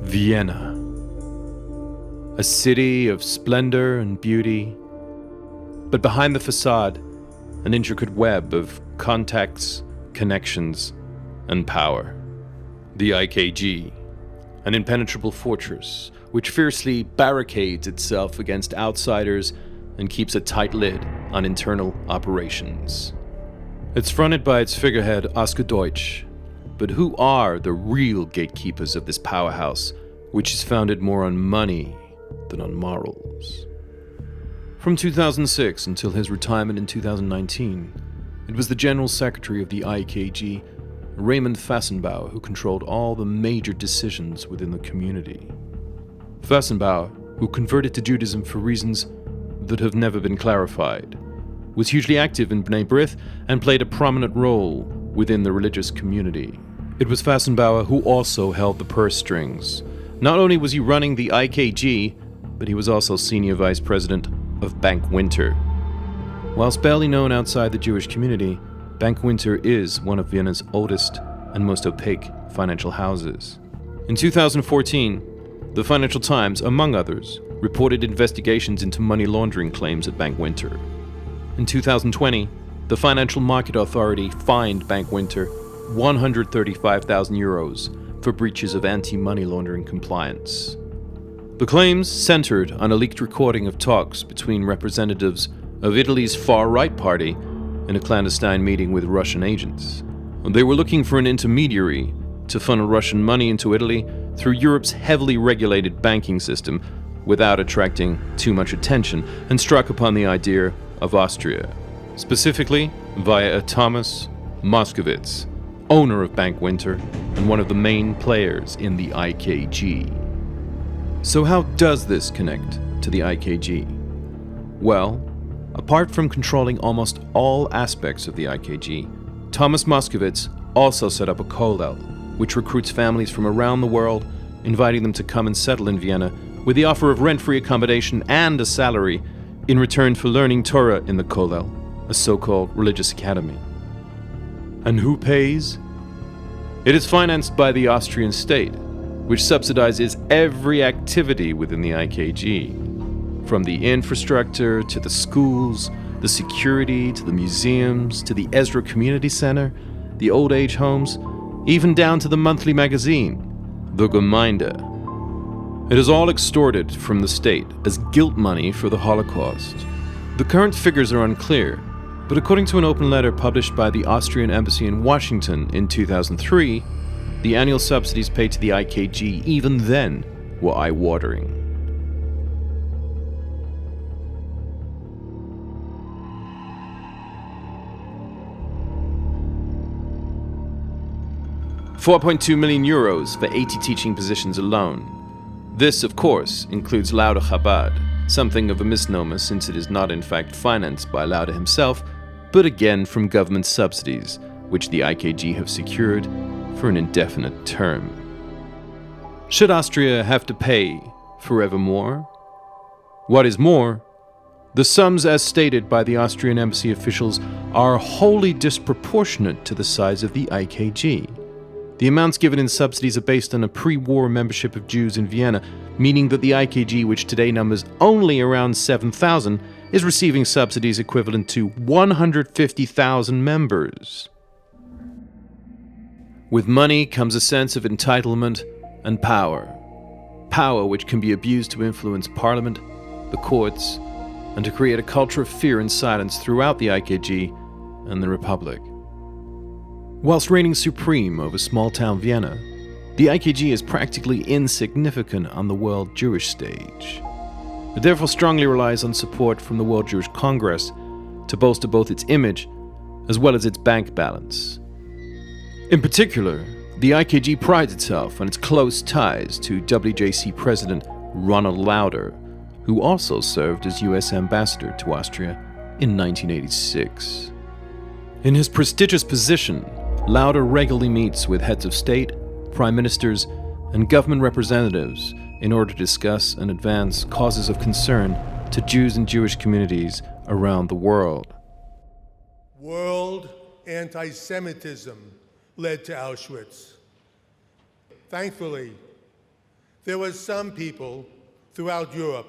Vienna. A city of splendor and beauty, but behind the facade, an intricate web of contacts, connections, and power. The 𝗂𝗃𝗃, an impenetrable fortress which fiercely barricades itself against outsiders and keeps a tight lid on internal operations. It's fronted by its figurehead 𝗂𝗃, but who are the real gatekeepers of this powerhouse, which is founded more on money than on morals? From 2006 until his retirement in 2019, it was the General Secretary of the 𝗂𝗃𝗃, Raymond Fassenbauer, who controlled all the major decisions within the community. Fassenbauer, who converted to Judaism for reasons that have never been clarified, was hugely active in Bnei B'rith and played a prominent role within the religious community. It was Fassenbauer who also held the purse strings. Not only was he running the 𝗂𝗃𝗃, but he was also senior vice president of Bank Winter. Whilst barely known outside the Jewish community, Bank Winter is one of Vienna's oldest and most opaque financial houses. In 2014, the Financial Times, among others, reported investigations into money laundering claims at Bank Winter. In 2020, the Financial Market Authority fined Bank Winter €135,000 for breaches of anti-money laundering compliance. The claims centered on a leaked recording of talks between representatives of Italy's far-right party in a clandestine meeting with Russian agents. They were looking for an intermediary to funnel Russian money into Italy through Europe's heavily regulated banking system without attracting too much attention, and struck upon the idea of Austria, specifically via a Thomas Moskowitz, owner of Bank Winter and one of the main players in the 𝗂𝗃𝗃. So how does this connect to the 𝗂𝗃𝗃? Well, apart from controlling almost all aspects of the 𝗂𝗃𝗃, Thomas Moskowitz also set up a kollel, which recruits families from around the world, inviting them to come and settle in Vienna with the offer of rent-free accommodation and a salary in return for learning Torah in the kollel, a so-called religious academy. And who pays? It is financed by the Austrian state, which subsidizes every activity within the 𝗂𝗃𝗃, from the infrastructure to the schools, the security to the museums, to the Ezra Community Center, the old age homes, even down to the monthly magazine, the Gemeinde. It is all extorted from the state as guilt money for the Holocaust. The current figures are unclear, but according to an open letter published by the Austrian Embassy in Washington in 2003, the annual subsidies paid to the 𝗂𝗃𝗃 even then were eye-watering. €4.2 million for 80 teaching positions alone. This, of course, includes Lauder Chabad, something of a misnomer since it is not in fact financed by Lauder himself, but again from government subsidies, which the 𝗂𝗃𝗃 have secured for an indefinite term. Should Austria have to pay forevermore? What is more, the sums as stated by the Austrian embassy officials are wholly disproportionate to the size of the 𝗂𝗃𝗃. The amounts given in subsidies are based on a pre-war membership of Jews in Vienna, meaning that the 𝗂𝗃𝗃, which today numbers only around 7,000, is receiving subsidies equivalent to 150,000 members. With money comes a sense of entitlement and power. Power which can be abused to influence parliament, the courts, and to create a culture of fear and silence throughout the 𝗂𝗃𝗃 and the Republic. Whilst reigning supreme over small-town Vienna, the 𝗂𝗃𝗃 is practically insignificant on the world Jewish stage. It therefore strongly relies on support from the World Jewish Congress to bolster both its image as well as its bank balance. In particular, the 𝗂𝗃𝗃 prides itself on its close ties to WJC President Ronald Lauder, who also served as U.S. ambassador to Austria in 1986. In his prestigious position, Lauder regularly meets with heads of state, prime ministers, and government representatives in order to discuss and advance causes of concern to Jews and Jewish communities around the world. World anti-Semitism led to Auschwitz. Thankfully, There were some people throughout Europe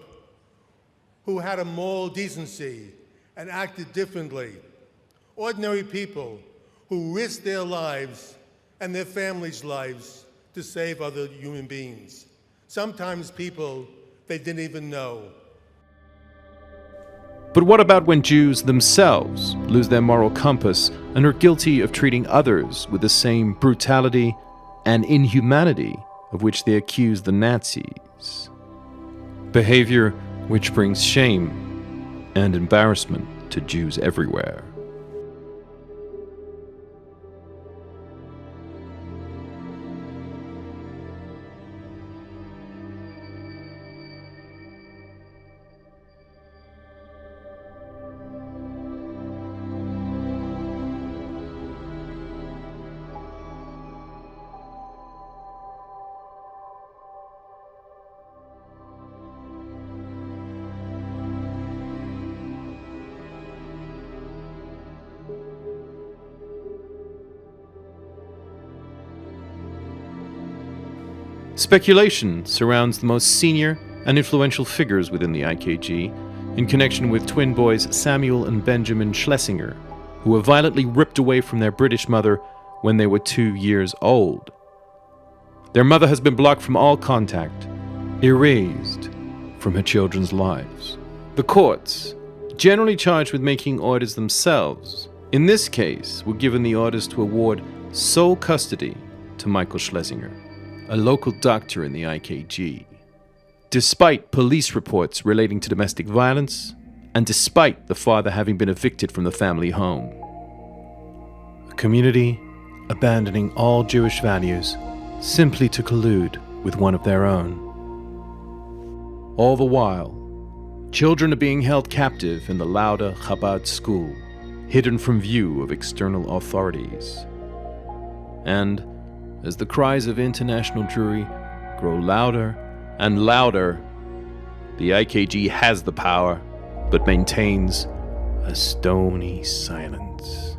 who had a moral decency and acted differently. Ordinary people who risked their lives and their families' lives to save other human beings. Sometimes people they didn't even know. But what about when Jews themselves lose their moral compass and are guilty of treating others with the same brutality and inhumanity of which they accuse the Nazis? Behavior which brings shame and embarrassment to Jews everywhere. Speculation surrounds the most senior and influential figures within the IKG in connection with twin boys Samuel and Benjamin Schlesinger, who were violently ripped away from their British mother when they were 2 years old. Their mother has been blocked from all contact, erased from her children's lives. The courts, generally charged with making orders themselves, in this case were given the orders to award sole custody to Michael Schlesinger, a local doctor in the IKG. Despite police reports relating to domestic violence, and despite the father having been evicted from the family home. A community abandoning all Jewish values simply to collude with one of their own. All the while, children are being held captive in the Lauder Chabad school, hidden from view of external authorities. And as the cries of international Jewry grow louder and louder, the IKG has the power, but maintains a stony silence.